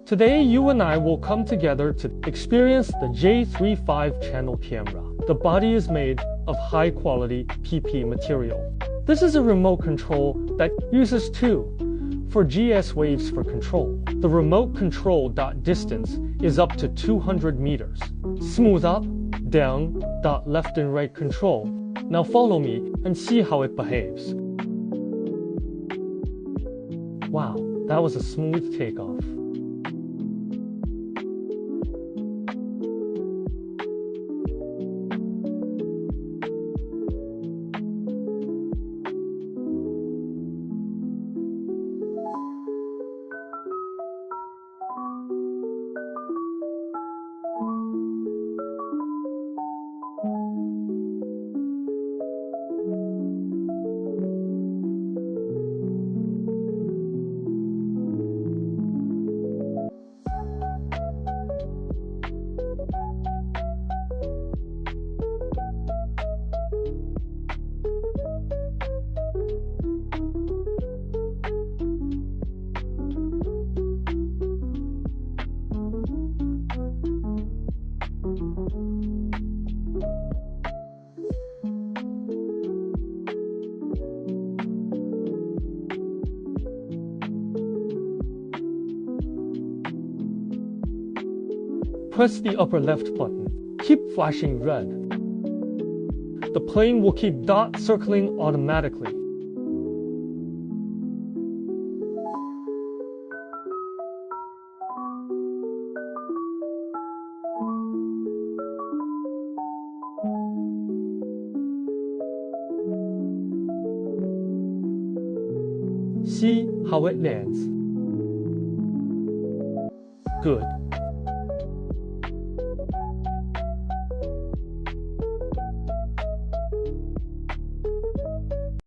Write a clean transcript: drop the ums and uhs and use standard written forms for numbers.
Today, you and I will come together to experience the J35 channel camera. The body is made of high-quality PP material. This is a remote control that uses two for GS waves for control. The remote control dot distance is up to 200 meters. Smooth up, down, dot left and right control. Now follow me and see how it behaves. Wow, that was a smooth takeoff. Press the upper left button. Keep flashing red. The plane will keep dot circling automatically. See how it lands. Good.